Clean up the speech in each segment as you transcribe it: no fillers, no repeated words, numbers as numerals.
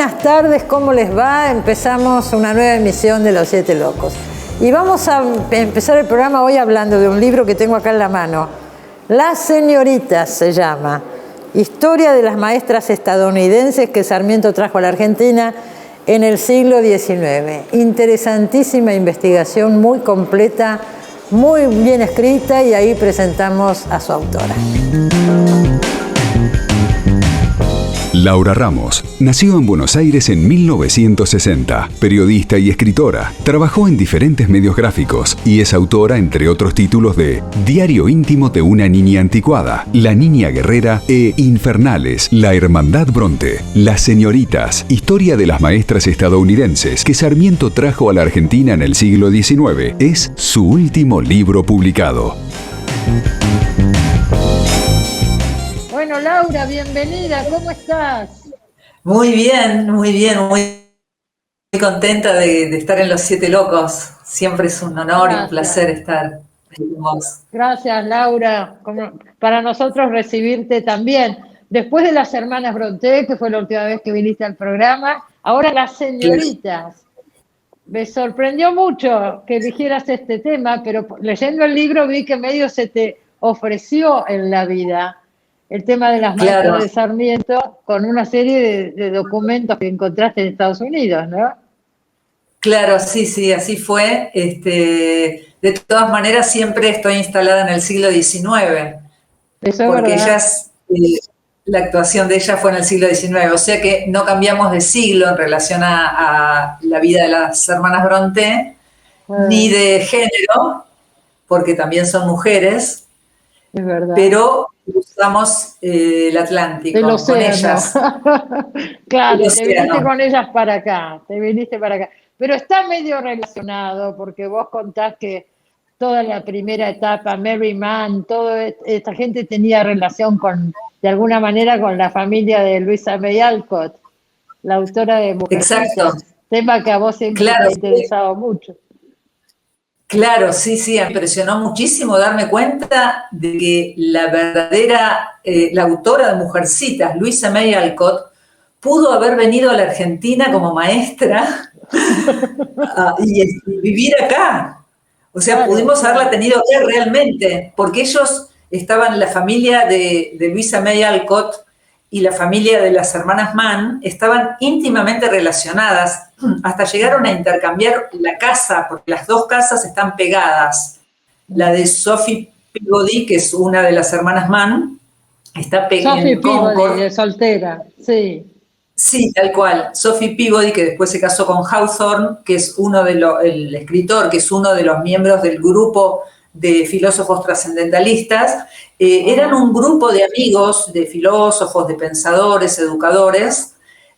buenas tardes, ¿cómo les va? Empezamos una nueva emisión de Los Siete Locos. Y vamos a empezar el programa hoy hablando de un libro que tengo acá en la mano. Las señoritas se llama. Historia de las maestras estadounidenses que Sarmiento trajo a la Argentina en el siglo XIX. Interesantísima investigación, muy completa, muy bien escrita, y ahí presentamos a su autora. Laura Ramos nació en Buenos Aires en 1960, periodista y escritora. Trabajó en diferentes medios gráficos y es autora, entre otros títulos, de Diario íntimo de una niña anticuada, La niña guerrera e Infernales, La hermandad Bronte, Las señoritas, historia de las maestras estadounidenses que Sarmiento trajo a la Argentina en el siglo XIX. Es su último libro publicado. Bueno, Laura, bienvenida, ¿cómo estás? Muy bien, muy contenta de estar en Los Siete Locos. Siempre es un honor y un placer estar con vos. Gracias, Laura. Para nosotros recibirte también. Después de las hermanas Brontë, que fue la última vez que viniste al programa, ahora las señoritas. Me sorprendió mucho que eligieras este tema, pero leyendo el libro vi que medio se te ofreció en la vida el tema de las maestras de Sarmiento, con una serie de documentos que encontraste en Estados Unidos, ¿no? Claro, sí, así fue. De todas maneras, siempre estoy instalada en el siglo XIX. Eso es porque verdad. la actuación de ella fue en el siglo XIX, o sea que no cambiamos de siglo en relación a la vida de las hermanas Brontë, ni de género, porque también son mujeres. Es verdad. Pero usamos el Atlántico con ellas. Claro, te viniste con ellas para acá, Pero está medio relacionado, porque vos contás que toda la primera etapa, Mary Mann, toda esta gente tenía relación de alguna manera con la familia de Louisa May Alcott, la autora de Mujercitas. Exacto. Tema que a vos siempre te ha interesado mucho. Claro, sí, me impresionó muchísimo darme cuenta de que la verdadera, la autora de Mujercitas, Louisa May Alcott, pudo haber venido a la Argentina como maestra y vivir acá. O sea, pudimos haberla tenido acá realmente, porque ellos estaban, la familia de Louisa May Alcott y la familia de las hermanas Mann estaban íntimamente relacionadas, hasta llegaron a intercambiar la casa, porque las dos casas están pegadas. La de Sophie Peabody, que es una de las hermanas Mann, está pegada en Concord. Sophie Peabody, de soltera, sí. Sí, tal cual. Sophie Peabody, que después se casó con Hawthorne, que es el escritor, que es uno de los miembros del grupo de filósofos trascendentalistas. Eran un grupo de amigos, de filósofos, de pensadores, educadores,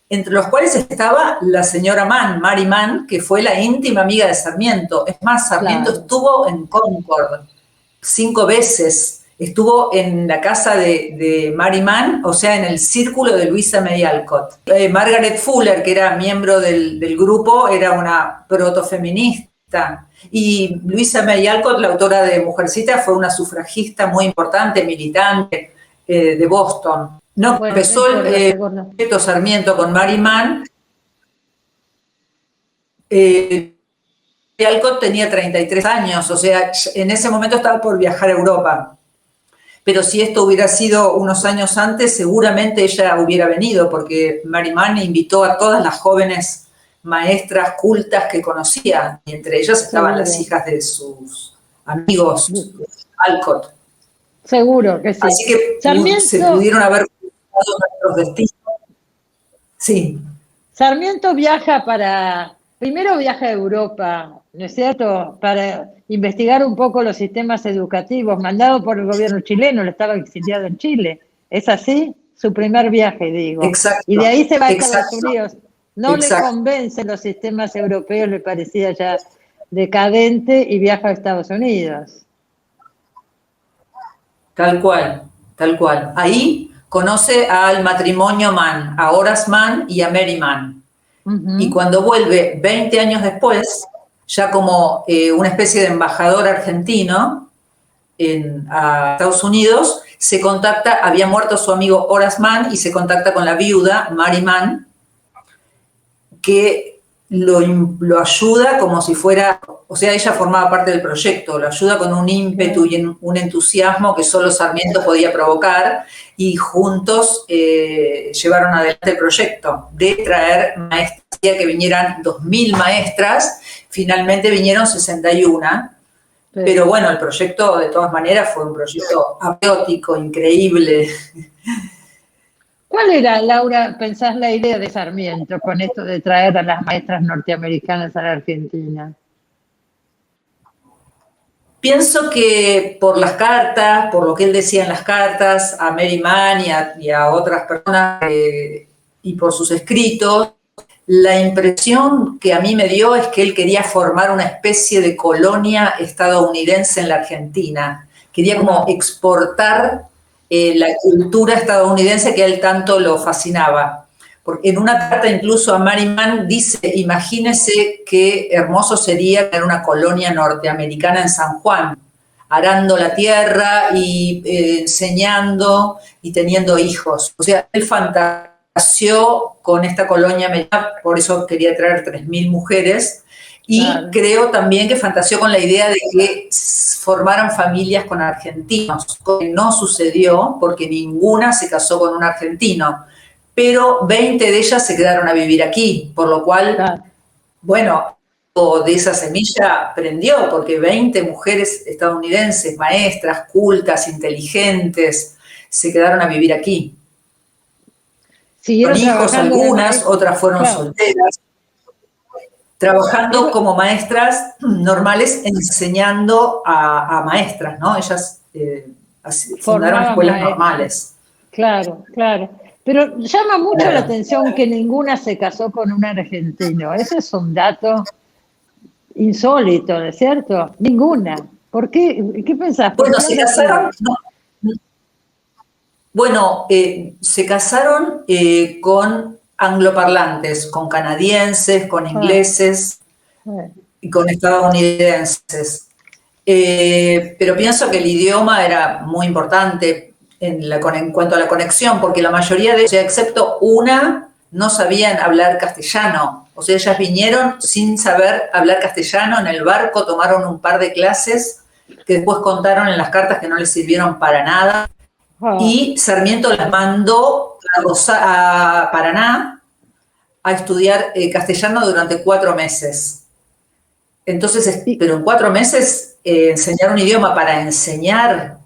entre los cuales estaba la señora Mann, Mary Mann, que fue la íntima amiga de Sarmiento. Es más, Sarmiento estuvo en Concord 5 veces. Estuvo en la casa de Mary Mann, o sea, en el círculo de Louisa May Alcott. Margaret Fuller, que era miembro del grupo, era una protofeminista. Y Louisa May Alcott, la autora de Mujercitas, fue una sufragista muy importante, militante de Boston. Empezó el proyecto Sarmiento con Mary Mann. Alcott tenía 33 años, o sea, en ese momento estaba por viajar a Europa. Pero si esto hubiera sido unos años antes, seguramente ella hubiera venido, porque Mary Mann invitó a todas las jóvenes maestras cultas que conocía, y entre ellas estaban las hijas de sus amigos Alcott. Seguro que sí. Así que Sarmiento, se pudieron haber cruzado nuestros destinos. Sí. Sarmiento primero viaja a Europa, ¿no es cierto?, para investigar un poco los sistemas educativos, mandado por el gobierno chileno, él estaba exiliado en Chile. ¿Es así? Su primer viaje, digo. Exacto. Y de ahí se va a Estados Unidos. No le convencen los sistemas europeos, le parecía ya decadente, y viaja a Estados Unidos. Tal cual. Ahí conoce al matrimonio Mann, a Horace Mann y a Mary Mann. Y cuando vuelve 20 años después, ya como una especie de embajador argentino a Estados Unidos, había muerto su amigo Horace Mann y se contacta con la viuda, Mary Mann, que lo ayuda como si fuera, o sea, ella formaba parte del proyecto, lo ayuda con un ímpetu y un entusiasmo que solo Sarmiento podía provocar, y juntos llevaron adelante el proyecto de traer maestras, que vinieran 2.000 maestras, finalmente vinieron 61, pero bueno, el proyecto de todas maneras fue un proyecto apoteótico, increíble. ¿Cuál era, Laura, pensás, la idea de Sarmiento con esto de traer a las maestras norteamericanas a la Argentina? Pienso que por las cartas, por lo que él decía en las cartas a Mary Mann y a otras personas, y por sus escritos, la impresión que a mí me dio es que él quería formar una especie de colonia estadounidense en la Argentina. Quería como exportar la cultura estadounidense que a él tanto lo fascinaba. Porque en una carta incluso a Mary Mann dice, imagínese qué hermoso sería tener una colonia norteamericana en San Juan, arando la tierra y enseñando y teniendo hijos. O sea, él fantaseó con esta colonia americana, por eso quería traer 3.000 mujeres, y creo también que fantaseó con la idea de que formaran familias con argentinos, que no sucedió porque ninguna se casó con un argentino, pero 20 de ellas se quedaron a vivir aquí, por lo cual, bueno, de esa semilla prendió, porque 20 mujeres estadounidenses, maestras, cultas, inteligentes, se quedaron a vivir aquí. Con hijos algunas, otras fueron solteras, trabajando como maestras normales, enseñando a maestras, ¿no? Ellas fundaron escuelas normales. Claro, claro. Pero llama mucho la atención que ninguna se casó con un argentino. Ese es un dato insólito, ¿no es cierto? Ninguna. ¿Por qué? ¿Qué pensás? Bueno, se casaron... Bueno, se casaron con angloparlantes, con canadienses, con ingleses y con estadounidenses. Pero pienso que el idioma era muy importante en cuanto a la conexión, porque la mayoría de ellos, excepto una, no sabían hablar castellano. O sea, ellas vinieron sin saber hablar castellano, en el barco tomaron un par de clases que después contaron en las cartas que no les sirvieron para nada. Y Sarmiento las mandó a Paraná a estudiar castellano durante 4 meses. Entonces, pero en 4 meses enseñar un idioma para enseñar,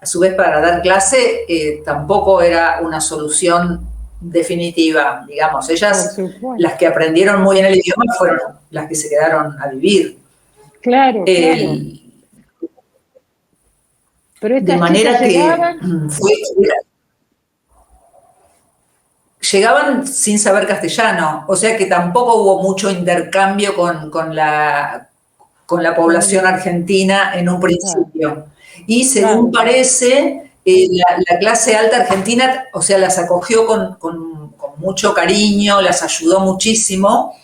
a su vez para dar clase, tampoco era una solución definitiva, digamos. Ellas, las que aprendieron muy bien el idioma, fueron las que se quedaron a vivir. Claro, claro. Pero de manera que llegaban sin saber castellano, o sea que tampoco hubo mucho intercambio con la población argentina en un principio. Y según parece, la clase alta argentina, o sea, las acogió con mucho cariño, las ayudó muchísimo,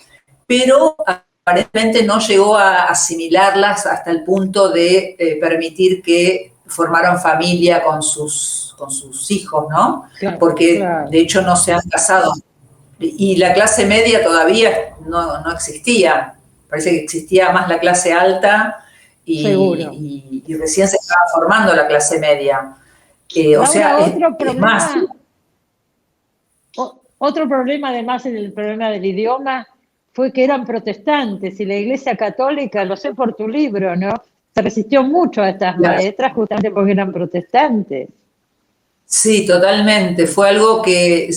pero aparentemente no llegó a asimilarlas hasta el punto de permitir que formaran familia con sus hijos, ¿no? Porque de hecho no se han casado. Y la clase media todavía no existía. Parece que existía más la clase alta y recién se estaba formando la clase media. O sea, es más. Otro problema, además, en el problema del idioma, fue que eran protestantes y la Iglesia Católica, lo sé por tu libro, ¿no? Se resistió mucho a estas maestras justamente porque eran protestantes. Sí, totalmente. Fue algo que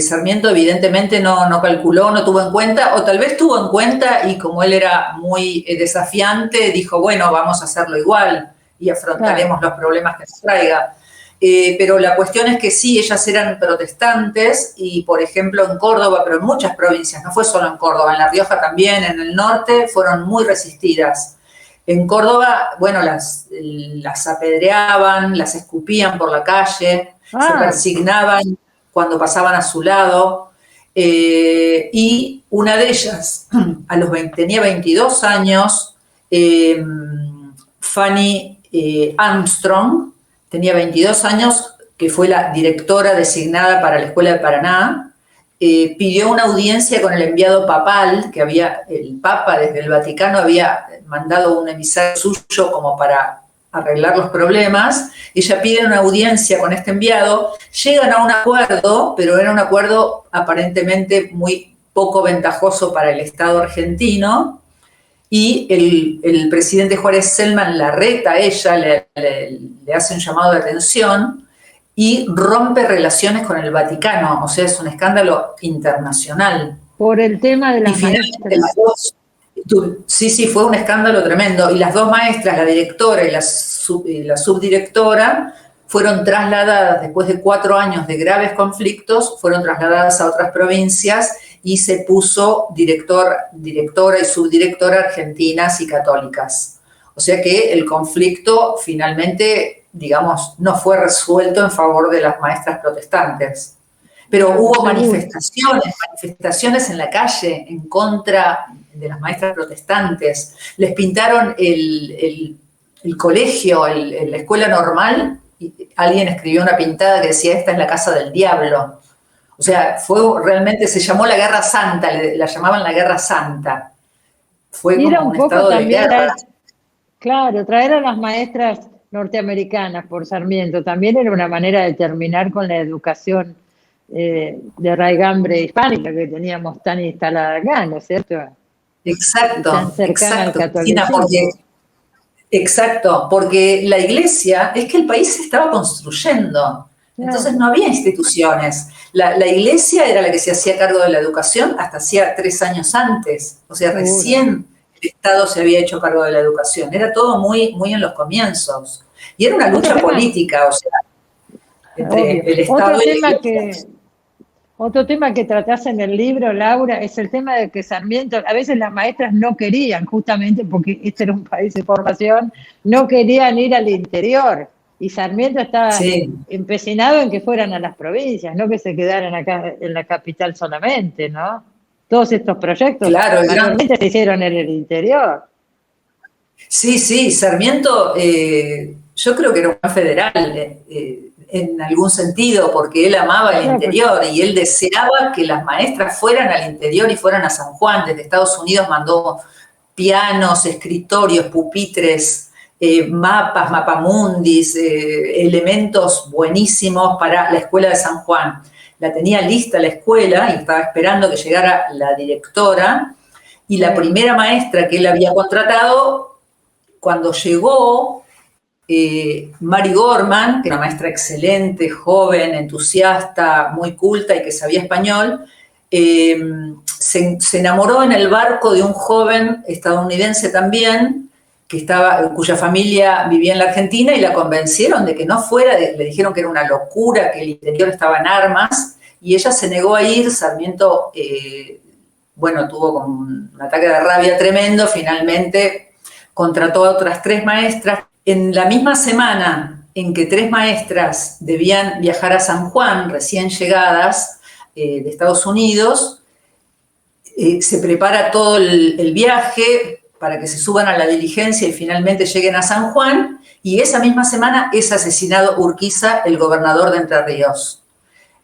Sarmiento evidentemente no calculó, no tuvo en cuenta, o tal vez tuvo en cuenta y como él era muy desafiante, dijo, bueno, vamos a hacerlo igual y afrontaremos los problemas que nos traiga. Pero la cuestión es que sí, ellas eran protestantes y, por ejemplo, en Córdoba, pero en muchas provincias, no fue solo en Córdoba, en La Rioja también, en el norte, fueron muy resistidas. En Córdoba, bueno, las apedreaban, las escupían por la calle, se persignaban cuando pasaban a su lado, y una de ellas, tenía 22 años, Fanny Armstrong, tenía 22 años, que fue la directora designada para la Escuela de Paraná, pidió una audiencia con el enviado papal, que el Papa desde el Vaticano había mandado un emisario suyo como para arreglar los problemas. Ella pide una audiencia con este enviado, llegan a un acuerdo, pero era un acuerdo aparentemente muy poco ventajoso para el Estado argentino, y el presidente Juárez Celman la reta a ella, le hace un llamado de atención y rompe relaciones con el Vaticano, o sea, es un escándalo internacional. Por el tema de las maestras. Sí, fue un escándalo tremendo. Y las dos maestras, la directora y la subdirectora, fueron trasladadas, después de 4 años de graves conflictos, fueron trasladadas a otras provincias y se puso directora y subdirectora argentinas y católicas. O sea que el conflicto finalmente, digamos, no fue resuelto en favor de las maestras protestantes. Pero hubo manifestaciones en la calle en contra de las maestras protestantes. Les pintaron el colegio, la escuela normal, y alguien escribió una pintada que decía: esta es la casa del diablo. O sea, realmente se llamó la Guerra Santa, la llamaban la Guerra Santa. Fue como un estado de guerra. Claro, traer a las maestras norteamericanas por Sarmiento también era una manera de terminar con la educación de raigambre hispánica que teníamos tan instalada acá, ¿no es cierto? Exacto, tan cercana al catolicismo. Exacto, porque la iglesia, es que el país se estaba construyendo, entonces no había instituciones. La iglesia era la que se hacía cargo de la educación hasta hacía 3 años antes, o sea, recién el Estado se había hecho cargo de la educación. Era todo muy, muy en los comienzos. Y era una lucha política, o sea, entre el Estado y la iglesia. Otro tema que tratás en el libro, Laura, es el tema de que Sarmiento, a veces las maestras no querían, justamente porque este era un país de formación, no querían ir al interior. Y Sarmiento estaba empecinado en que fueran a las provincias, no que se quedaran acá en la capital solamente, ¿no? Todos estos proyectos realmente se hicieron en el interior. Sí, Sarmiento yo creo que era un federal en algún sentido, porque él amaba el interior y él deseaba que las maestras fueran al interior y fueran a San Juan. Desde Estados Unidos mandó pianos, escritorios, pupitres, mapas, mapamundis, elementos buenísimos para la escuela de San Juan. La tenía lista la escuela y estaba esperando que llegara la directora, y la primera maestra que él había contratado, cuando llegó, Mary Gorman, que era una maestra excelente, joven, entusiasta, muy culta y que sabía español, se enamoró en el barco de un joven estadounidense también, cuya familia vivía en la Argentina, y la convencieron de que no fuera, le dijeron que era una locura, que el interior estaba en armas, y ella se negó a ir. Sarmiento, tuvo como un ataque de rabia tremendo, finalmente contrató a otras 3 maestras. En la misma semana en que 3 maestras debían viajar a San Juan, recién llegadas de Estados Unidos, se prepara todo el viaje para que se suban a la diligencia y finalmente lleguen a San Juan, y esa misma semana es asesinado Urquiza, el gobernador de Entre Ríos,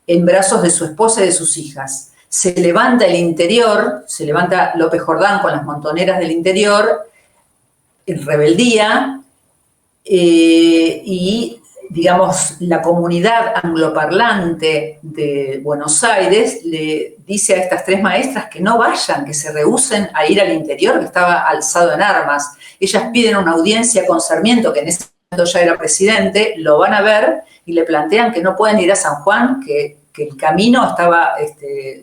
en brazos de su esposa y de sus hijas. Se levanta el interior, se levanta López Jordán con las montoneras del interior, en rebeldía, y, digamos, la comunidad angloparlante de Buenos Aires le dice a estas 3 maestras que no vayan, que se rehúsen a ir al interior, que estaba alzado en armas. Ellas piden una audiencia con Sarmiento, que en ese momento ya era presidente, lo van a ver y le plantean que no pueden ir a San Juan, que el camino estaba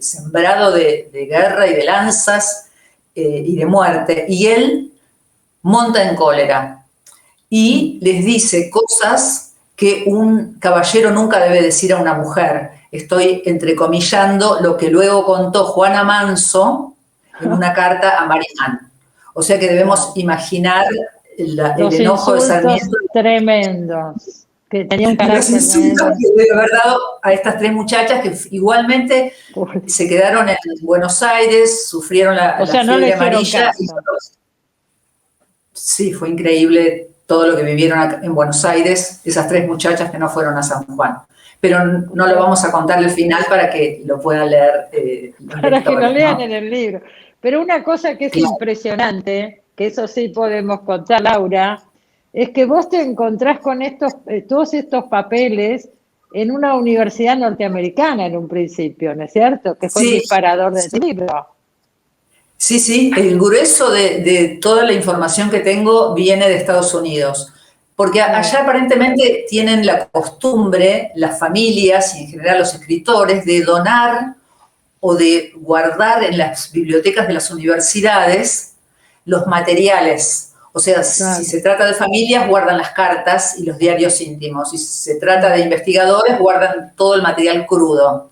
sembrado de guerra y de lanzas y de muerte. Y él monta en cólera y les dice cosas que un caballero nunca debe decir a una mujer. Estoy entrecomillando lo que luego contó Juana Manso en una carta a Marianne. O sea que debemos imaginar el enojo de Sarmiento. Tremendos, que tenían carácter. Los insultos que debe haber dado a estas 3 muchachas que igualmente se quedaron en Buenos Aires, sufrieron la fiebre amarilla. Sí, fue increíble todo lo que vivieron en Buenos Aires, esas 3 muchachas que no fueron a San Juan. Pero no lo vamos a contar al final para que lo puedan leer los para lectores, que lo lean, ¿no? en el libro. Pero una cosa que es impresionante, que eso sí podemos contar, Laura, es que vos te encontrás con todos estos papeles en una universidad norteamericana en un principio, ¿no es cierto? Que fue el disparador del libro. Sí, el grueso de toda la información que tengo viene de Estados Unidos, porque allá aparentemente tienen la costumbre, las familias y en general los escritores, de donar o de guardar en las bibliotecas de las universidades los materiales. O sea, si se trata de familias, guardan las cartas y los diarios íntimos. Si se trata de investigadores, guardan todo el material crudo.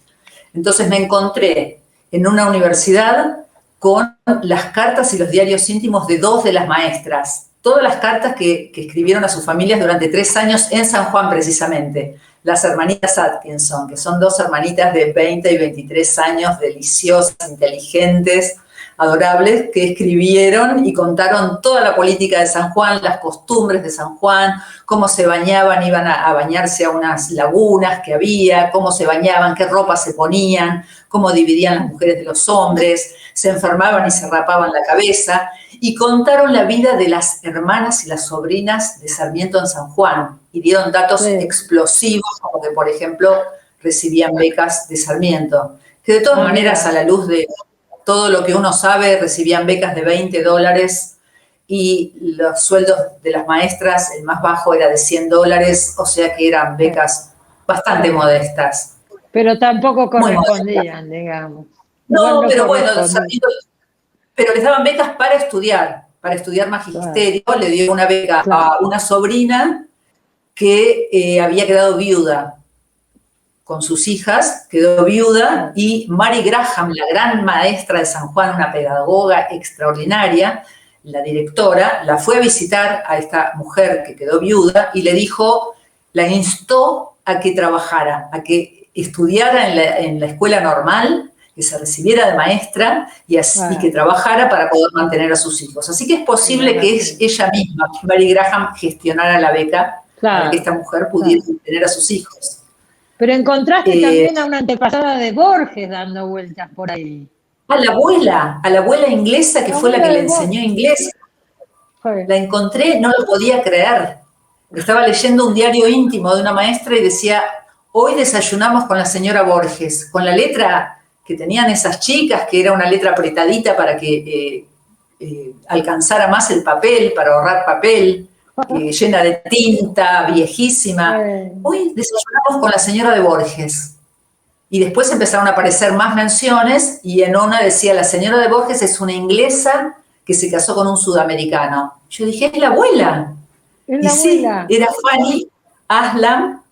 Entonces me encontré en una universidad con las cartas y los diarios íntimos de 2 de las maestras. Todas las cartas que escribieron a sus familias durante 3 años en San Juan, precisamente. Las hermanitas Atkinson, que son 2 hermanitas de 20 y 23 años, deliciosas, inteligentes, adorables, que escribieron y contaron toda la política de San Juan, las costumbres de San Juan, cómo se bañaban, iban a bañarse a unas lagunas que había, cómo se bañaban, qué ropa se ponían, cómo dividían las mujeres de los hombres, se enfermaban y se rapaban la cabeza, y contaron la vida de las hermanas y las sobrinas de Sarmiento en San Juan, y dieron datos explosivos, como que, por ejemplo, recibían becas de Sarmiento, que de todas maneras, a la luz de todo lo que uno sabe, recibían becas de $20 y los sueldos de las maestras, el más bajo era de $100, o sea que eran becas bastante modestas. Pero tampoco correspondían, digamos. No, pero bueno, pero les daban becas para estudiar magisterio. Le dio una beca a una sobrina que había quedado viuda con sus hijas, quedó viuda, y Mary Graham, la gran maestra de San Juan, una pedagoga extraordinaria, la directora, la fue a visitar a esta mujer que quedó viuda y le dijo, la instó a que trabajara, a que estudiara en la escuela normal, que se recibiera de maestra y que trabajara para poder mantener a sus hijos. Así que es posible que ella misma, Mary Graham, gestionara la beca para que esta mujer pudiera tener a sus hijos. Pero encontraste también a una antepasada de Borges dando vueltas por ahí. A la abuela inglesa que fue la que le enseñó inglés. La encontré, no lo podía creer. Estaba leyendo un diario íntimo de una maestra y decía, hoy desayunamos con la señora Borges, con la letra que tenían esas chicas, que era una letra apretadita para que alcanzara más el papel, para ahorrar papel. Llena de tinta, viejísima. Hoy desayunamos con la señora de Borges. Y después empezaron a aparecer más menciones y en una decía, la señora de Borges es una inglesa que se casó con un sudamericano. Yo dije, es la abuela. Y sí, era Fanny Aslam,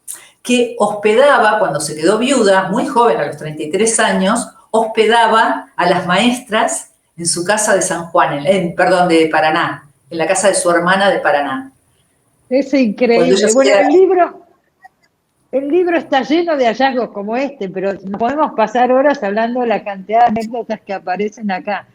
que hospedaba, cuando se quedó viuda, muy joven, a los 33 años, hospedaba a las maestras en su casa de San Juan, de Paraná, en la casa de su hermana de Paraná. Es increíble. Bueno, el libro está lleno de hallazgos como este, pero no podemos pasar horas hablando de la cantidad de anécdotas que aparecen acá.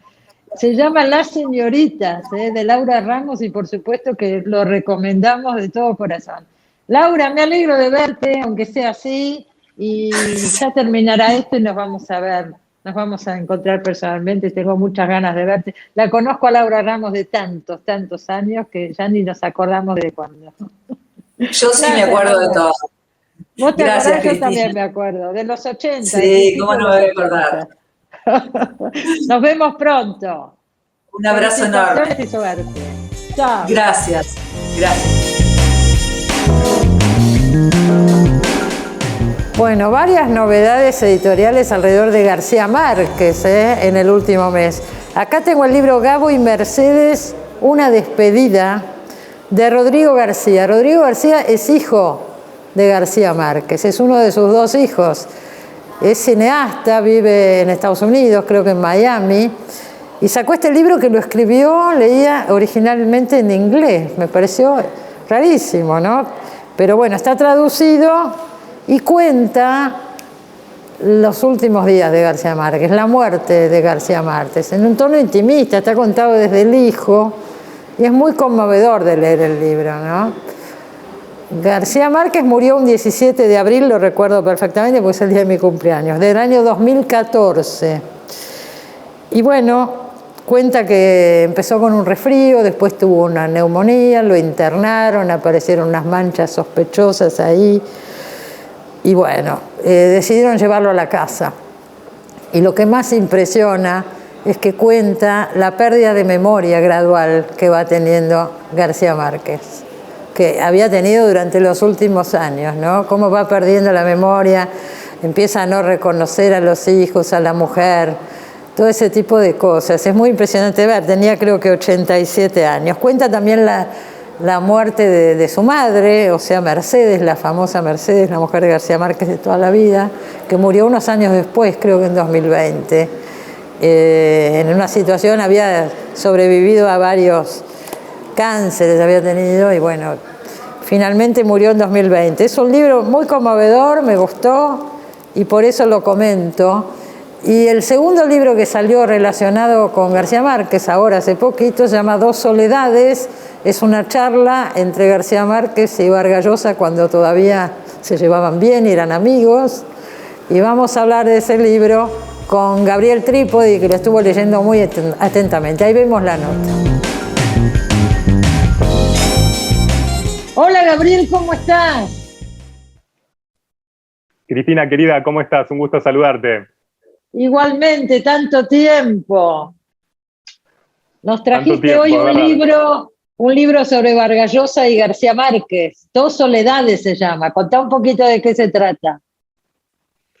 Se llama Las Señoritas, de Laura Ramos, y por supuesto que lo recomendamos de todo corazón. Laura, me alegro de verte, aunque sea así, y ya terminará esto y nos vamos a ver. Nos vamos a encontrar personalmente, tengo muchas ganas de verte. La conozco a Laura Ramos de tantos años que ya ni nos acordamos de cuándo. Yo sí me acuerdo de todo. ¿Vos te acordás? Yo también me acuerdo, de los 80. Sí, cómo no me voy a acordar. Nos vemos pronto. Un abrazo enorme. Y suerte. Chao. Gracias. Bueno, varias novedades editoriales alrededor de García Márquez en el último mes. Acá tengo el libro Gabo y Mercedes, una despedida, de Rodrigo García. Rodrigo García es hijo de García Márquez, es uno de sus 2 hijos. Es cineasta, vive en Estados Unidos, creo que en Miami, y sacó este libro que lo escribió, leía originalmente en inglés. Me pareció rarísimo, ¿no? Pero bueno, está traducido y cuenta los últimos días de García Márquez, la muerte de García Márquez, en un tono intimista, está contado desde el hijo, Y es muy conmovedor de leer el libro, ¿no? García Márquez murió un 17 de abril, lo recuerdo perfectamente porque es el día de mi cumpleaños, del año 2014. Y bueno, cuenta que empezó con un resfrío, después tuvo una neumonía, lo internaron, aparecieron unas manchas sospechosas ahí. Y bueno, decidieron llevarlo a la casa. Y lo que más impresiona es que cuenta la pérdida de memoria gradual que va teniendo García Márquez, que había tenido durante los últimos años, ¿no? Cómo va perdiendo la memoria, empieza a no reconocer a los hijos, a la mujer, todo ese tipo de cosas. Es muy impresionante ver, tenía creo que 87 años. Cuenta también la muerte de su madre, o sea, Mercedes, la famosa Mercedes, la mujer de García Márquez de toda la vida, que murió unos años después, creo que en 2020. En una situación, había sobrevivido a varios cánceres, había tenido, y bueno, finalmente murió en 2020. Es un libro muy conmovedor, me gustó, y por eso lo comento. Y el segundo libro que salió relacionado con García Márquez, ahora hace poquito, se llama Dos soledades. Es una charla entre García Márquez y Vargas Llosa cuando todavía se llevaban bien y eran amigos. Y vamos a hablar de ese libro con Gabriel Trípodi, que lo estuvo leyendo muy atentamente. Ahí vemos la nota. Hola Gabriel, ¿cómo estás? Cristina, querida, ¿cómo estás? Un gusto saludarte. Igualmente, tanto tiempo. Nos trajiste hoy un libro sobre Vargas Llosa y García Márquez. Dos soledades se llama. Contá un poquito de qué se trata.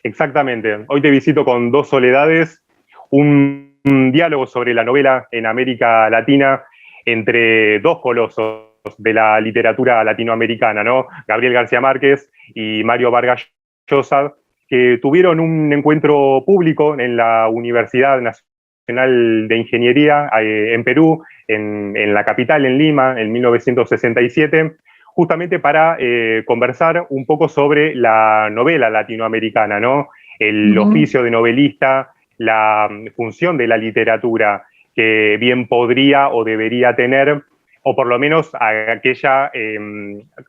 Exactamente. Hoy te visito con Dos soledades, un diálogo sobre la novela en América Latina entre dos colosos de la literatura latinoamericana, ¿no? Gabriel García Márquez y Mario Vargas Llosa, que tuvieron un encuentro público en la Universidad Nacional de Ingeniería en Perú, en la capital, en Lima, en 1967, justamente para conversar un poco sobre la novela latinoamericana, ¿no? El oficio de novelista, la función de la literatura que bien podría o debería tener, o por lo menos aquella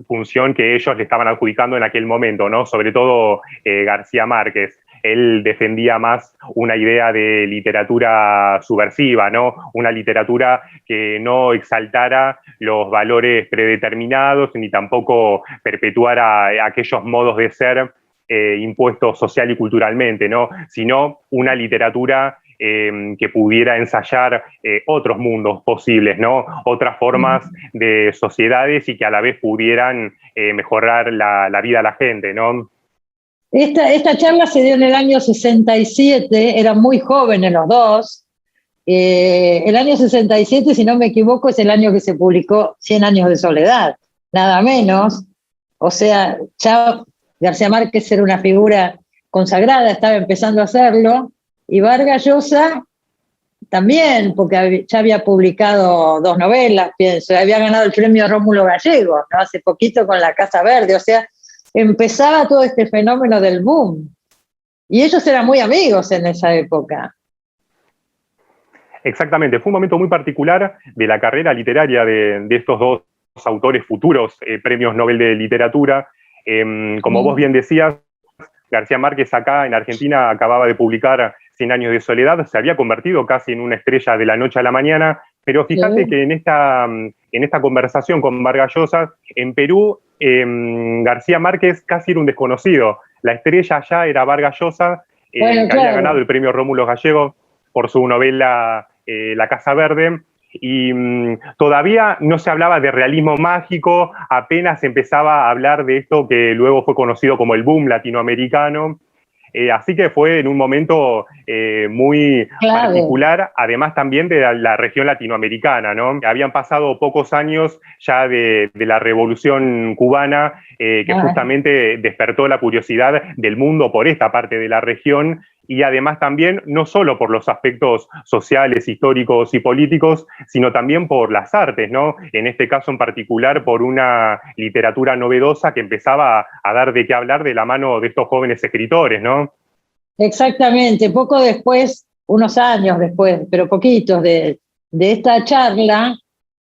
función que ellos le estaban adjudicando en aquel momento, ¿no? Sobre todo García Márquez. Él defendía más una idea de literatura subversiva, ¿no? Una literatura que no exaltara los valores predeterminados ni tampoco perpetuara aquellos modos de ser impuestos social y culturalmente, ¿no? Sino una literatura que pudiera ensayar otros mundos posibles, ¿no? Otras formas de sociedades y que a la vez pudieran mejorar la vida a la gente, ¿no? Esta charla se dio en el año 67, eran muy jóvenes los dos. El año 67, si no me equivoco, es el año que se publicó 100 años de soledad, nada menos. O sea, ya García Márquez era una figura consagrada, estaba empezando a hacerlo, y Vargas Llosa también, porque ya había publicado dos novelas, pienso, había ganado el premio Rómulo Gallego, ¿no? Hace poquito con La Casa Verde, o sea, empezaba todo este fenómeno del boom. Y ellos eran muy amigos en esa época. Exactamente, fue un momento muy particular de la carrera literaria de estos dos autores futuros, premios Nobel de Literatura. Como vos bien decías, García Márquez acá en Argentina acababa de publicar 100 años de soledad, se había convertido casi en una estrella de la noche a la mañana, pero fíjate que en esta conversación con Vargas Llosa, en Perú, García Márquez casi era un desconocido. La estrella allá era Vargas Llosa, que había ganado el premio Rómulo Gallego por su novela La Casa Verde, y todavía no se hablaba de realismo mágico, apenas empezaba a hablar de esto que luego fue conocido como el boom latinoamericano. Así que fue en un momento muy particular, además también de la región latinoamericana, ¿no? Habían pasado pocos años ya de la Revolución Cubana, que justamente despertó la curiosidad del mundo por esta parte de la región, y además también no solo por los aspectos sociales, históricos y políticos, sino también por las artes, ¿no? En este caso en particular por una literatura novedosa que empezaba a dar de qué hablar de la mano de estos jóvenes escritores, ¿no? Exactamente, poco después, unos años después, pero poquitos de esta charla,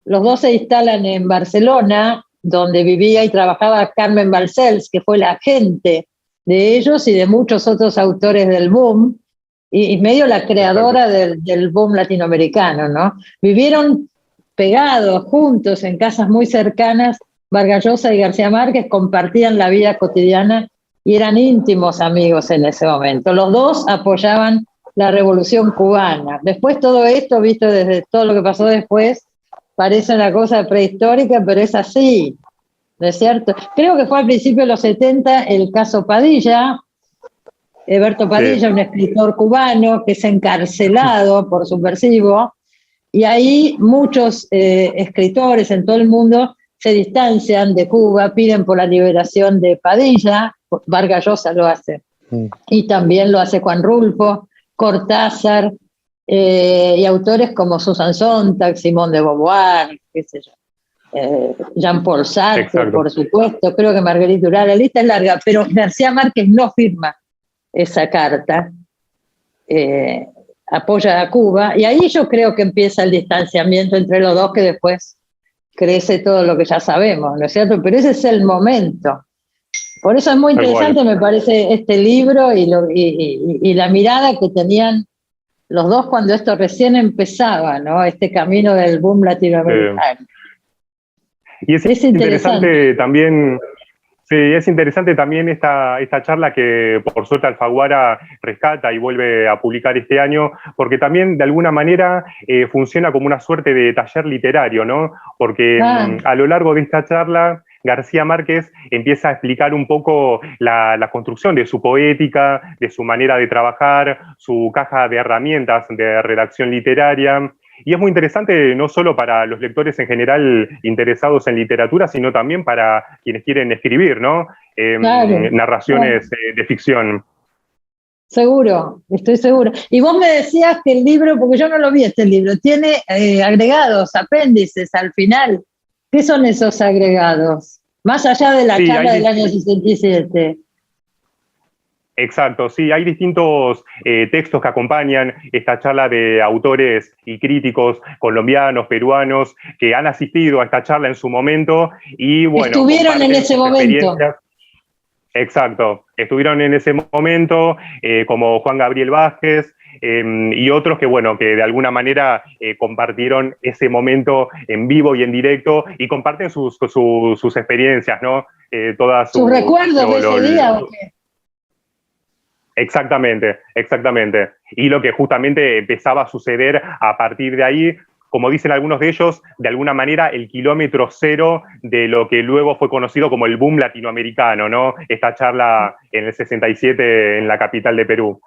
los dos se instalan en Barcelona, donde vivía y trabajaba Carmen Balcells, que fue la agente de ellos y de muchos otros autores del boom, y medio la creadora del boom latinoamericano, ¿no? Vivieron pegados, juntos, en casas muy cercanas. Vargas Llosa y García Márquez compartían la vida cotidiana y eran íntimos amigos en ese momento. Los dos apoyaban la Revolución Cubana. Después todo esto, visto desde todo lo que pasó después, parece una cosa prehistórica, pero es así, ¿no es cierto? Creo que fue al principio de los 70 el caso Padilla, Eberto Padilla, un escritor cubano que es encarcelado por subversivo, y ahí muchos escritores en todo el mundo se distancian de Cuba, piden por la liberación de Padilla. Vargas Llosa lo hace, y también lo hace Juan Rulfo, Cortázar, y autores como Susan Sontag, Simone de Beauvoir, qué sé yo, Jean-Paul Sartre, exacto, por supuesto, creo que Marguerite Duras, la lista es larga, pero García Márquez no firma esa carta, apoya a Cuba, y ahí yo creo que empieza el distanciamiento entre los dos, que después crece todo lo que ya sabemos, ¿no es cierto? Pero ese es el momento. Por eso es muy interesante, me parece, este libro y la mirada que tenían los dos cuando esto recién empezaba, ¿no? Este camino del boom latinoamericano. Y es interesante también, sí, es interesante también esta charla que por suerte Alfaguara rescata y vuelve a publicar este año, porque también de alguna manera funciona como una suerte de taller literario, ¿no? Porque a lo largo de esta charla García Márquez empieza a explicar un poco la construcción de su poética, de su manera de trabajar, su caja de herramientas de redacción literaria. Y es muy interesante no solo para los lectores en general interesados en literatura, sino también para quienes quieren escribir, ¿no? Narraciones de ficción. Seguro, estoy segura. Y vos me decías que el libro, porque yo no lo vi este libro, tiene agregados, apéndices al final. ¿Qué son esos agregados? Más allá de la charla del año 67. Exacto, sí, hay distintos textos que acompañan esta charla de autores y críticos colombianos, peruanos, que han asistido a esta charla en su momento y, bueno, estuvieron en ese momento. Exacto, estuvieron en ese momento, como Juan Gabriel Vázquez, y otros que, bueno, que de alguna manera compartieron ese momento en vivo y en directo y comparten sus experiencias, ¿no? ¿Sus recuerdos de ese día o qué? Exactamente, exactamente. Y lo que justamente empezaba a suceder a partir de ahí, como dicen algunos de ellos, de alguna manera el kilómetro cero de lo que luego fue conocido como el boom latinoamericano, ¿no? Esta charla en el 67 en la capital de Perú.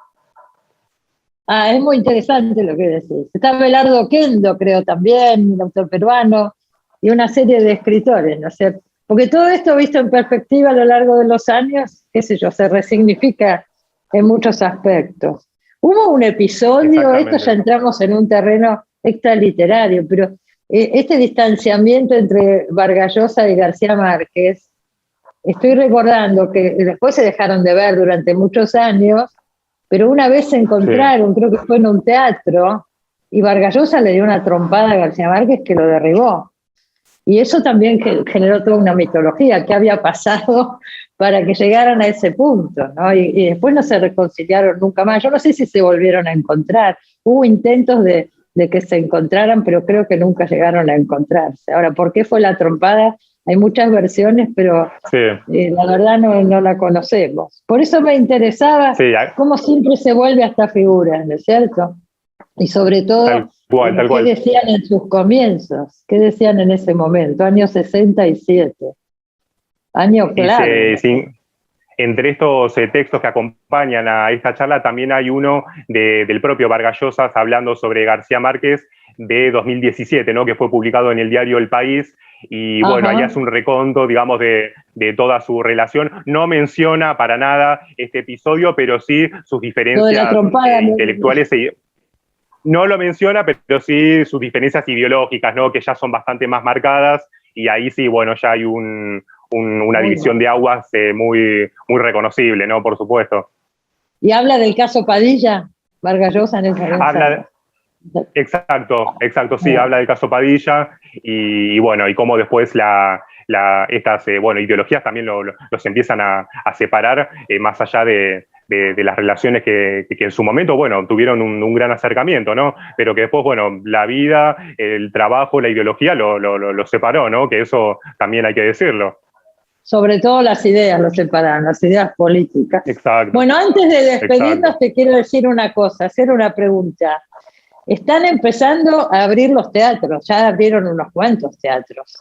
Es muy interesante lo que decís. Está Belardo Oquendo, creo también, un autor peruano, y una serie de escritores, ¿no es cierto? Porque todo esto visto en perspectiva a lo largo de los años, qué sé yo, se resignifica en muchos aspectos. Hubo un episodio, esto ya entramos en un terreno extraliterario, pero este distanciamiento entre Vargas Llosa y García Márquez, estoy recordando que después se dejaron de ver durante muchos años, pero una vez se encontraron, creo que fue en un teatro, y Vargas Llosa le dio una trompada a García Márquez que lo derribó. Y eso también generó toda una mitología, qué había pasado para que llegaran a ese punto, ¿no? Y después no se reconciliaron nunca más. Yo no sé si se volvieron a encontrar. Hubo intentos de que se encontraran, pero creo que nunca llegaron a encontrarse. Ahora, ¿por qué fue la trompada? Hay muchas versiones, pero la verdad no la conocemos. Por eso me interesaba cómo siempre se vuelve a esta figura, ¿no es cierto? Y sobre todo, ¿qué decían en sus comienzos? ¿Qué decían en ese momento? Año 67. Año claro. Entre estos textos que acompañan a esta charla también hay uno del propio Vargas Llosa hablando sobre García Márquez de 2017, ¿no? Que fue publicado en el diario El País. Y bueno, ahí hace un reconto, digamos, de toda su relación. No menciona para nada este episodio, pero sí sus diferencias intelectuales. No lo menciona, pero sí sus diferencias ideológicas, ¿no? Que ya son bastante más marcadas. Y ahí sí, bueno, ya hay una división de aguas muy reconocible, ¿no? Por supuesto. ¿Y habla del caso Padilla, Vargas Llosa en esa? Exacto, sí, habla del caso Padilla y bueno, y cómo después estas ideologías también los empiezan a separar más allá de las relaciones que en su momento, bueno, tuvieron un gran acercamiento, ¿no? Pero que después, bueno, la vida, el trabajo, la ideología lo separó, ¿no? Que eso también hay que decirlo. Sobre todo las ideas lo separan, las ideas políticas. Exacto. Bueno, antes de despedirnos te quiero decir una cosa, hacer una pregunta. Están empezando a abrir los teatros, ya abrieron unos cuantos teatros.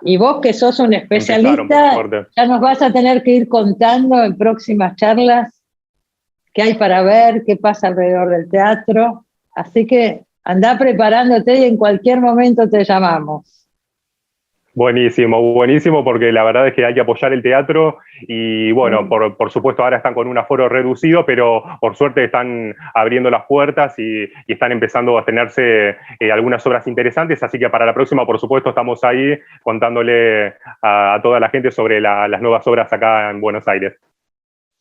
Y vos que sos un especialista, ya nos vas a tener que ir contando en próximas charlas qué hay para ver, qué pasa alrededor del teatro. Así que andá preparándote y en cualquier momento te llamamos. Buenísimo, porque la verdad es que hay que apoyar el teatro y bueno, por supuesto ahora están con un aforo reducido, pero por suerte están abriendo las puertas y están empezando a tenerse algunas obras interesantes, así que para la próxima, por supuesto, estamos ahí contándole a toda la gente sobre las nuevas obras acá en Buenos Aires.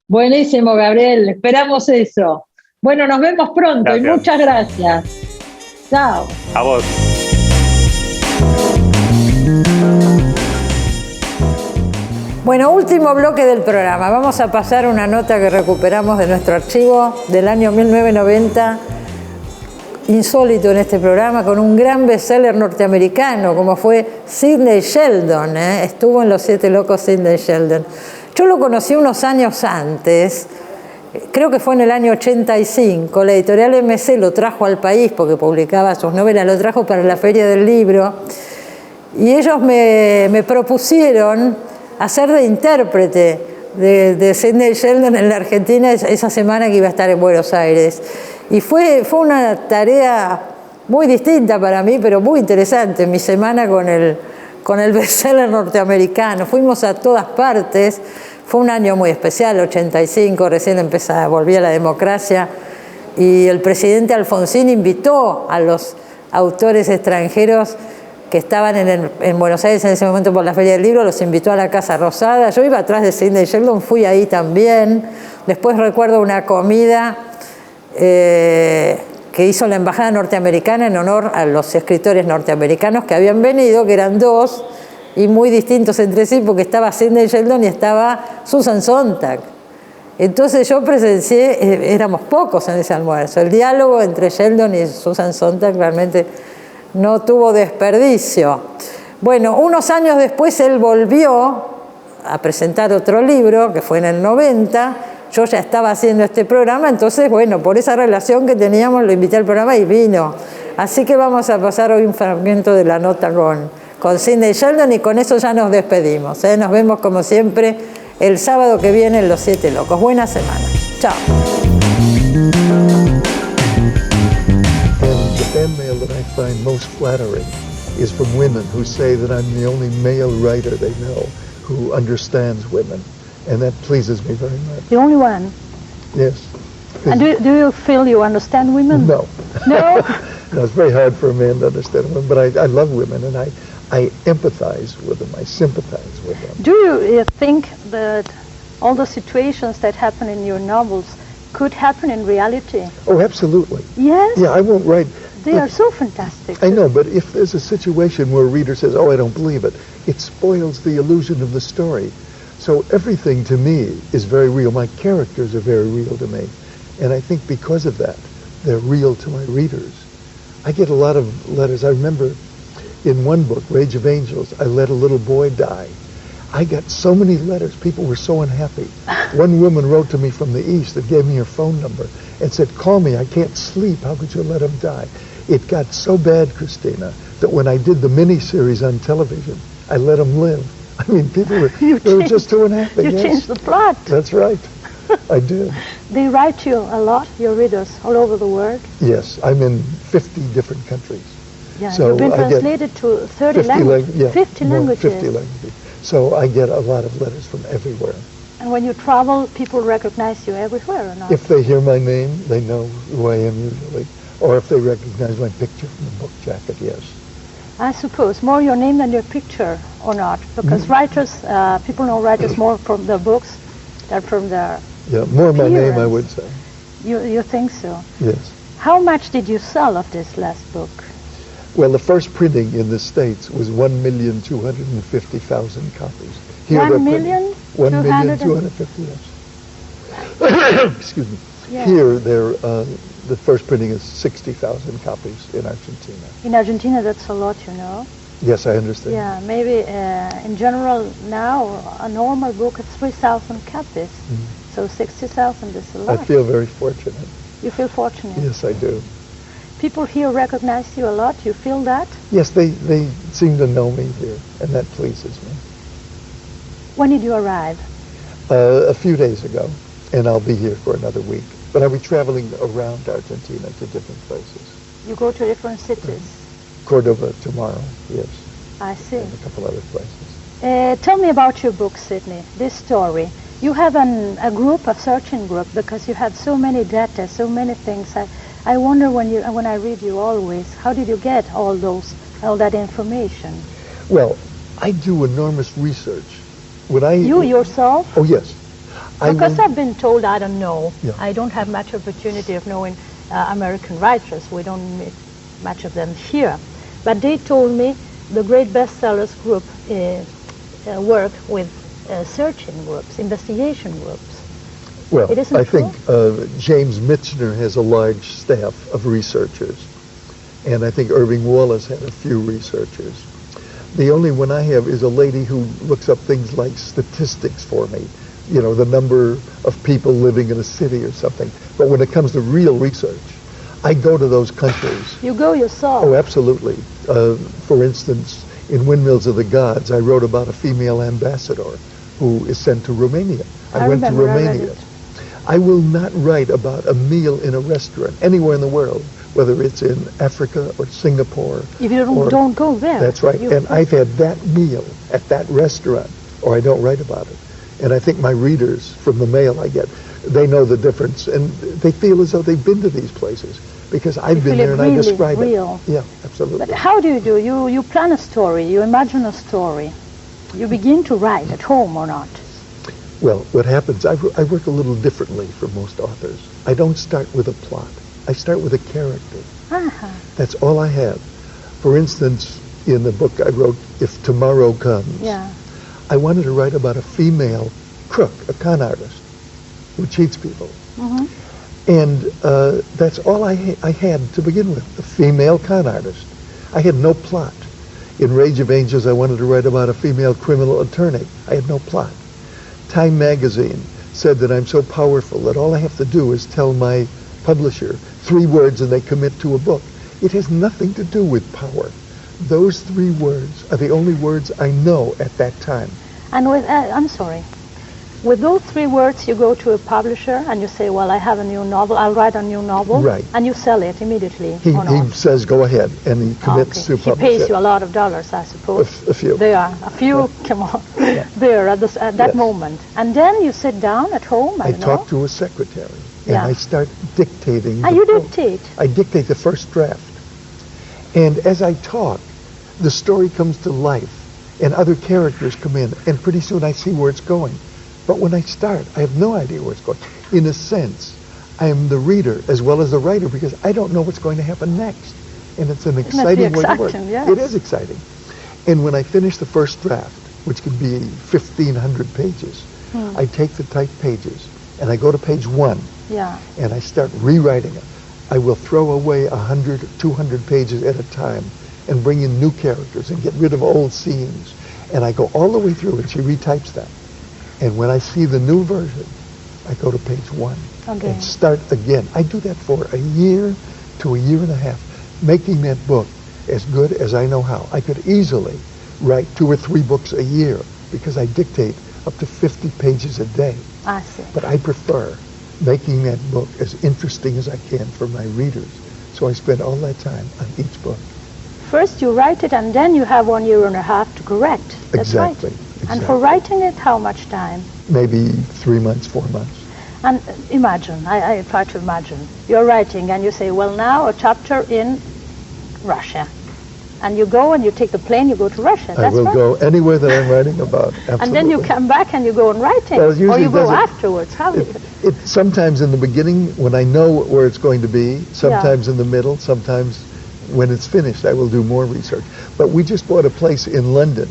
Buenísimo, Gabriel, esperamos eso. Bueno, nos vemos pronto. Gracias. Y muchas gracias. Chao. A vos. Bueno, último bloque del programa. Vamos a pasar una nota que recuperamos de nuestro archivo del año 1990, insólito en este programa, con un gran bestseller norteamericano, como fue Sidney Sheldon. Estuvo en Los Siete Locos Sidney Sheldon. Yo lo conocí unos años antes, creo que fue en el año 85. La editorial MC lo trajo al país porque publicaba sus novelas, lo trajo para la Feria del Libro. Y ellos me propusieron hacer de intérprete de Sidney Sheldon en la Argentina esa semana que iba a estar en Buenos Aires. Y fue una tarea muy distinta para mí, pero muy interesante, mi semana con el bestseller norteamericano. Fuimos a todas partes, fue un año muy especial, 85, recién volvía la democracia, y el presidente Alfonsín invitó a los autores extranjeros que estaban en Buenos Aires en ese momento por la Feria del Libro, los invitó a la Casa Rosada. Yo iba atrás de Sidney Sheldon, fui ahí también. Después recuerdo una comida que hizo la Embajada Norteamericana en honor a los escritores norteamericanos que habían venido, que eran dos, y muy distintos entre sí, porque estaba Sidney Sheldon y estaba Susan Sontag. Entonces yo presencié, éramos pocos en ese almuerzo, el diálogo entre Sheldon y Susan Sontag realmente no tuvo desperdicio. Bueno, unos años después él volvió a presentar otro libro, que fue en el 90, yo ya estaba haciendo este programa, entonces, bueno, por esa relación que teníamos lo invité al programa y vino. Así que vamos a pasar hoy un fragmento de la nota con Sidney Sheldon y con eso ya nos despedimos. Nos vemos como siempre el sábado que viene en Los Siete Locos. Buena semana. Chao. Fan mail that I find most flattering is from women who say that I'm the only male writer they know who understands women, and that pleases me very much. The only one? Yes. And do you feel you understand women? No. No? No, it's very hard for a man to understand women, but I love women, and I empathize with them, I sympathize with them. Do you think that all the situations that happen in your novels could happen in reality? Oh, absolutely. Yes? Yeah, I won't write... They are so fantastic. I know, but if there's a situation where a reader says, oh, I don't believe it, it spoils the illusion of the story. So everything to me is very real. My characters are very real to me. And I think because of that, they're real to my readers. I get a lot of letters. I remember in one book, Rage of Angels, I let a little boy die. I got so many letters. People were so unhappy. One woman wrote to me from the East and gave me her phone number and said, call me, I can't sleep. How could you let him die? It got so bad, Christina, that when I did the miniseries on television, I let him live. I mean, people were just too unhappy. You changed the plot. That's right. I did. They write you a lot, your readers, all over the world? Yes, I'm in 50 different countries. Yeah, so you've been translated to 50 languages. 50 languages. So I get a lot of letters from everywhere. And when you travel, people recognize you everywhere or not? If they hear my name, they know who I am usually. Or if they recognize my picture from the book jacket, yes. I suppose more your name than your picture, or not? Because writers, people know writers more from their books than from their Yeah, more appearance. my name, I would say. You think so? Yes. How much did you sell of this last book? Well, the first printing in the States was 1,250,000 copies. Here 1,250,000? Yes. Excuse me. Yeah. Here, the first printing is 60,000 copies in Argentina. In Argentina, that's a lot, you know. Yes, I understand. Yeah, maybe in general now a normal book is 3,000 copies. So 60,000 is a lot. I feel very fortunate. You feel fortunate? Yes, I do. People here recognize you a lot. You feel that? Yes, they seem to know me here, and that pleases me. When did you arrive? A few days ago, and I'll be here for another week. But I'll be traveling around Argentina to different places. You go to different cities? Cordoba tomorrow, yes. I see. And a couple other places. Tell me about your book, Sidney, this story. You have a group, a searching group, because you had so many data, so many things. I wonder when I read you always, how did you get all that information? Well, I do enormous research. You yourself? Oh, yes. Because I've been told, I don't know. Yeah. I don't have much opportunity of knowing American writers. We don't meet much of them here. But they told me the great bestsellers group work with searching groups, investigation groups. Well, It isn't I think true? James Michener has a large staff of researchers, and I think Irving Wallace had a few researchers. The only one I have is a lady who looks up things like statistics for me, you know, the number of people living in a city or something. But when it comes to real research, I go to those countries. You go yourself? Oh, absolutely. For instance, in Windmills of the Gods, I wrote about a female ambassador who is sent to Romania. I went to Romania. I will not write about a meal in a restaurant anywhere in the world, whether it's in Africa or Singapore. If you don't go there. That's right. And I've had that meal at that restaurant, or I don't write about it. And I think my readers, from the mail I get, they know the difference, and they feel as though they've been to these places because I've been there and I describe it. Yeah, absolutely. But how do? You plan a story, you imagine a story, you begin to write at home or not? Well, what happens, I work a little differently from most authors. I don't start with a plot. I start with a character. That's all I have. For instance, in the book I wrote, If Tomorrow Comes, I wanted to write about a female crook, a con artist, who cheats people. And that's all I had to begin with, a female con artist. I had no plot. In Rage of Angels, I wanted to write about a female criminal attorney. I had no plot. Time magazine said that I'm so powerful that all I have to do is tell my publisher 3 words and they commit to a book. It has nothing to do with power. Those 3 words are the only words I know at that time. And with, I'm sorry, with those 3 words you go to a publisher and you say, well, I have a new novel, I'll write a new novel. Right. And you sell it immediately. He says, go ahead, and he commits to publish it. He pays you a lot of dollars, I suppose. A few. There are a few, come on, there at that moment. And then you sit down at home, I talk to a secretary, and I start dictating. You dictate? I dictate the first draft. And as I talk, the story comes to life, and other characters come in, and pretty soon I see where it's going. But when I start, I have no idea where it's going. In a sense, I am the reader as well as the writer because I don't know what's going to happen next. And it's an exciting way to work. Yes. It is exciting. And when I finish the first draft, which can be 1,500 pages, I take the typed pages and I go to page 1 and I start rewriting it. I will throw away 100, 200 pages at a time and bring in new characters and get rid of old scenes. And I go all the way through and she retypes them. And when I see the new version, I go to page 1 and start again. I do that for a year to a year and a half, making that book as good as I know how. I could easily write 2 or 3 books a year because I dictate up to 50 pages a day. I see. But I prefer making that book as interesting as I can for my readers. So I spend all that time on each book. First you write it and then you have 1 year and a half to correct. That's exactly. Right. And for writing it, how much time? Maybe 3 months, 4 months. And imagine, I try to imagine, you're writing and you say, well, now a chapter in Russia. and you go and you take the plane, you go to Russia. I will go anywhere that I'm writing about. Absolutely. And then you come back and you go on writing, Well, or you go afterwards. How? Sometimes in the beginning, when I know where it's going to be, sometimes in the middle, sometimes when it's finished, I will do more research. But we just bought a place in London,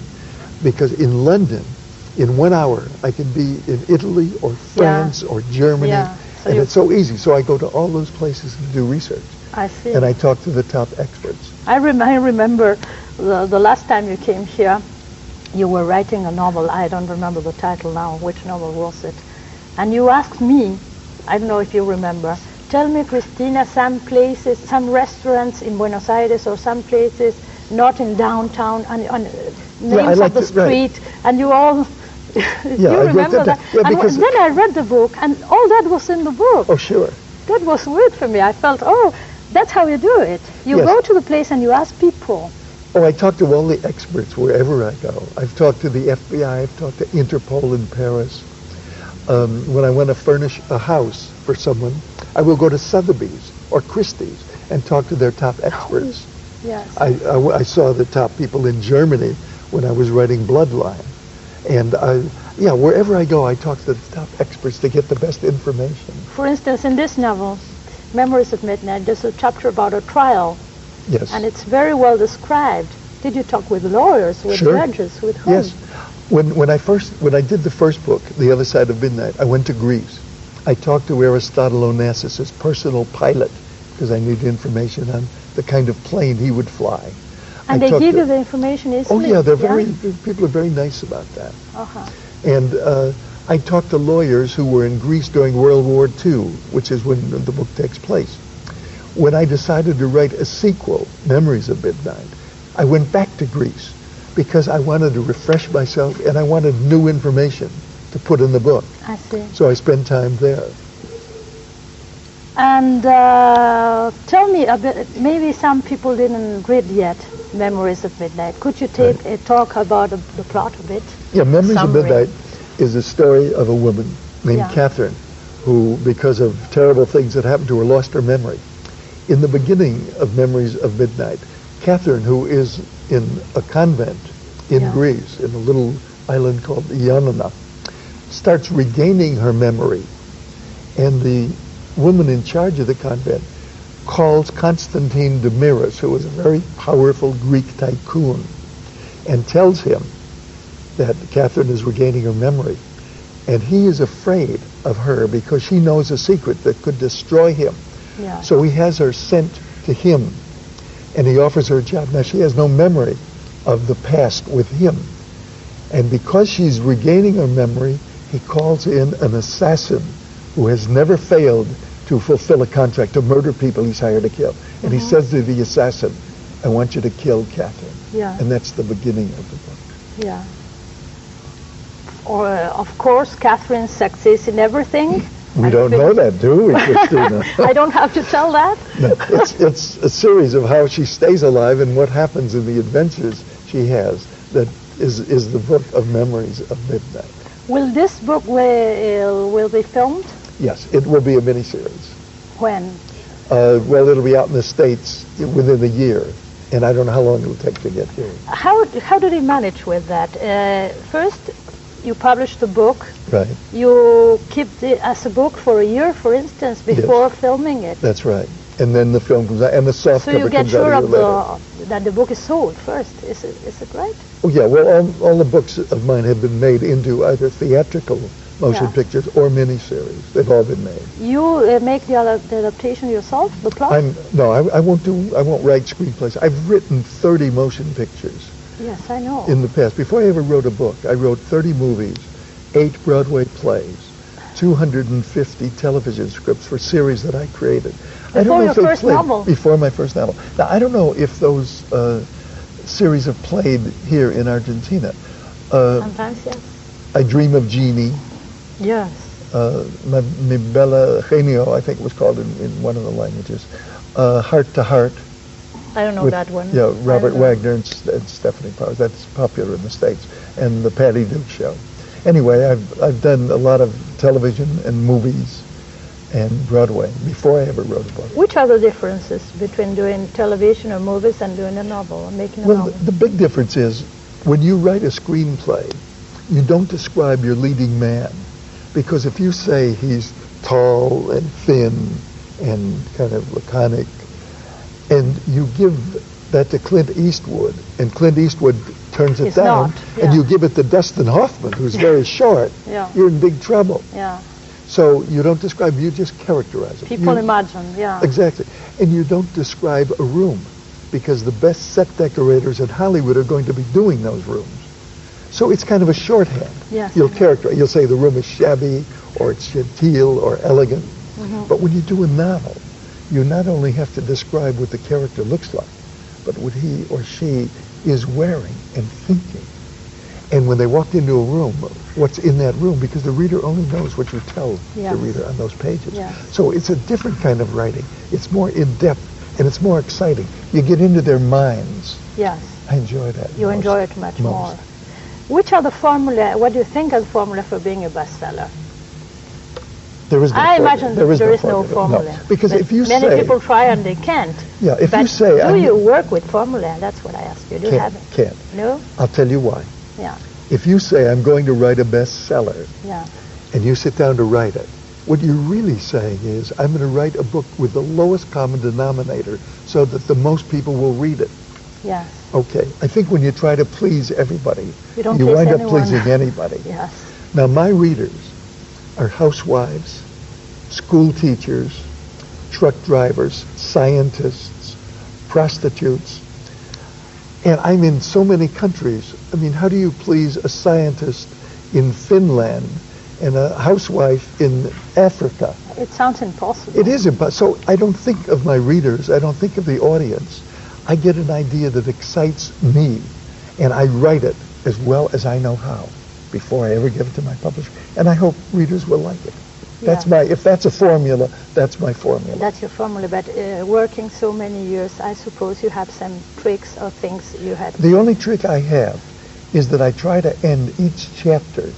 because in London, in 1 hour, I can be in Italy or France or Germany, and it's so easy. So I go to all those places and do research. I see. And I talk to the top experts. I remember the last time you came here, you were writing a novel. I don't remember the title now. Which novel was it? And you asked me, I don't know if you remember, tell me, Christina, some places, some restaurants in Buenos Aires or some places not in downtown, and names of the street, and you all... you remember that? Yeah, and then I read the book, and all that was in the book. Oh, sure. That was weird for me. I felt, oh, that's how you do it. You go to the place and you ask people. Oh, I talk to all the experts wherever I go. I've talked to the FBI, I've talked to Interpol in Paris. When I want to furnish a house for someone, I will go to Sotheby's or Christie's and talk to their top experts. Yes. I saw the top people in Germany when I was writing Bloodline. And wherever I go, I talk to the top experts to get the best information. For instance, in this novel, Memories of Midnight, there's a chapter about a trial. Yes. And it's very well described. Did you talk with lawyers, with judges, with whom? Yes. When I did the first book, The Other Side of Midnight, I went to Greece. I talked to Aristotle Onassis, his personal pilot, because I needed information on the kind of plane he would fly. And they give you the information easily? Oh, yeah, people are very nice about that. Uh-huh. And I talked to lawyers who were in Greece during World War II, which is when the book takes place. When I decided to write a sequel, Memories of Midnight, I went back to Greece because I wanted to refresh myself and I wanted new information to put in the book. I see. So I spent time there. And tell me a bit, maybe some people didn't read yet Memories of Midnight. Could you talk about the plot a bit? Yeah, Memories of Midnight is a story of a woman named Catherine who, because of terrible things that happened to her, lost her memory. In the beginning of Memories of Midnight, Catherine, who is in a convent in Greece, in a little island called Ioannina, starts regaining her memory. And the woman in charge of the convent calls Constantine Demiris, who was a very powerful Greek tycoon, and tells him that Catherine is regaining her memory. And he is afraid of her because she knows a secret that could destroy him. Yeah. So he has her sent to him, and he offers her a job. Now, she has no memory of the past with him. And because she's regaining her memory, he calls in an assassin who has never failed to fulfill a contract, to murder people he's hired to kill. And he says to the assassin, I want you to kill Catherine. Yeah. And that's the beginning of the book. Yeah. Or, of course, Catherine succeeds in everything. We don't know that, do we, Christina? I don't have to tell that? No, it's a series of how she stays alive and what happens in the adventures she has that is the book of Memories of Midnight. Will this book will be filmed? Yes, it will be a miniseries. When? Well, it'll be out in the States within a year, and I don't know how long it'll take to get here. How did he manage with that? First, you published the book. Right. You kept it as a book for a year, for instance, before filming it. That's right. And then the film comes out, and the soft cover comes out a year later. So you get sure that the book is sold first. Is it right? Oh, yeah. Well, all the books of mine have been made into either theatrical motion pictures or miniseries. They've all been made. You make the adaptation yourself, the plot? I won't write screenplays. I've written 30 motion pictures. Yes, I know. In the past. Before I ever wrote a book, I wrote 30 movies, 8 Broadway plays, 250 television scripts for series that I created. Before your first novel? Before my first novel. Now, I don't know if those series have played here in Argentina. Sometimes, yes. I Dream of Jeannie. Yes. Mi Bella Genio, I think it was called in one of the languages. Heart to Heart. I don't know that one. Yeah, Robert Wagner and Stephanie Powers. That's popular in the States. And the Patty Duke Show. Anyway, I've done a lot of television and movies, and Broadway before I ever wrote a book. Which are the differences between doing television or movies and doing a novel, or making a Well, novel? the big difference is when you write a screenplay, you don't describe your leading man, because if you say he's tall and thin and kind of laconic, and you give that to Clint Eastwood, and Clint Eastwood turns it It's down, not, yeah. and you give it to Dustin Hoffman, who's very short, Yeah. you're in big trouble. Yeah. So you don't describe, you just characterize it. People You- imagine, yeah. Exactly. And you don't describe a room, because the best set decorators in Hollywood are going to be doing those rooms. So it's kind of a shorthand. Yes. You'll characterize, you'll say the room is shabby, or it's genteel, or elegant. Mm-hmm. But when you do a novel, you not only have to describe what the character looks like, but what he or she is wearing and thinking. And when they walked into a room, what's in that room, because the reader only knows what you tell Yes. the reader on those pages. Yes. So it's a different kind of writing. It's more in-depth, and it's more exciting. You get into their minds. Yes. I enjoy that. You most. enjoy it much Most. more. Which are the formula, what do you think are the formula for being a bestseller? There is no I formula. imagine there is no formula. No. Because But if you many say... people try and they can't. Yeah, if But you say... do I'm- you work with formula? That's what I asked you. Do you have it? Can't. No? I'll tell you why. Yeah. If you say, I'm going to write a bestseller, Yeah. and you sit down to write it, what you're really saying is, I'm going to write a book with the lowest common denominator so that the most people will read it. Yes. Okay, I think when you try to please everybody, You don't please wind up anyone. pleasing anybody. Yes. Now, my readers are housewives, school teachers, truck drivers, scientists, prostitutes, and I'm in so many countries. I mean, how do you please a scientist in Finland and a housewife in Africa? It sounds impossible. It is impossible. So I don't think of my readers. I don't think of the audience. I get an idea that excites me, and I write it as well as I know how before I ever give it to my publisher. And I hope readers will like it. That's Yeah. if that's a formula, that's my formula. That's your formula, but working so many years, I suppose you have some tricks or things you had. The only trick I have is that I try to end each chapter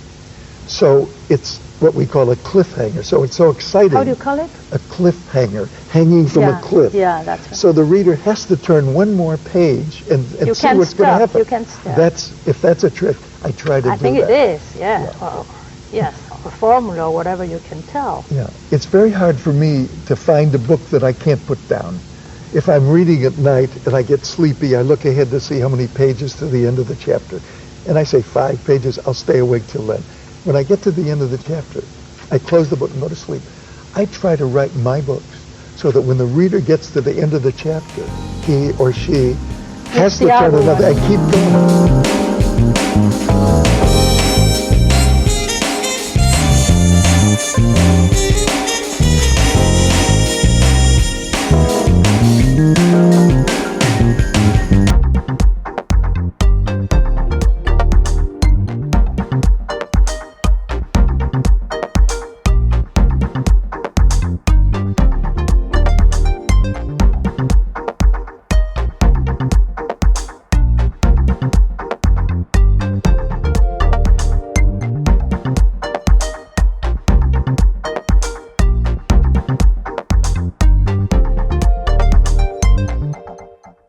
so it's what we call a cliffhanger. So it's so exciting. How do you call it? A cliffhanger, hanging from Yeah, a cliff. yeah, that's right. So the reader has to turn one more page and You see can't what's going to stop, happen. you can't stop. If that's a trick, I try to I do think that. it is, yeah. Yeah. Well, yes, a formula or whatever you can tell. Yeah, it's very hard for me to find a book that I can't put down. If I'm reading at night and I get sleepy, I look ahead to see how many pages to the end of the chapter. And I say 5 pages, I'll stay awake till then. When I get to the end of the chapter, I close the book and go to sleep. I try to write my books so that when the reader gets to the end of the chapter, he or she has the to turn other another one. and keep going.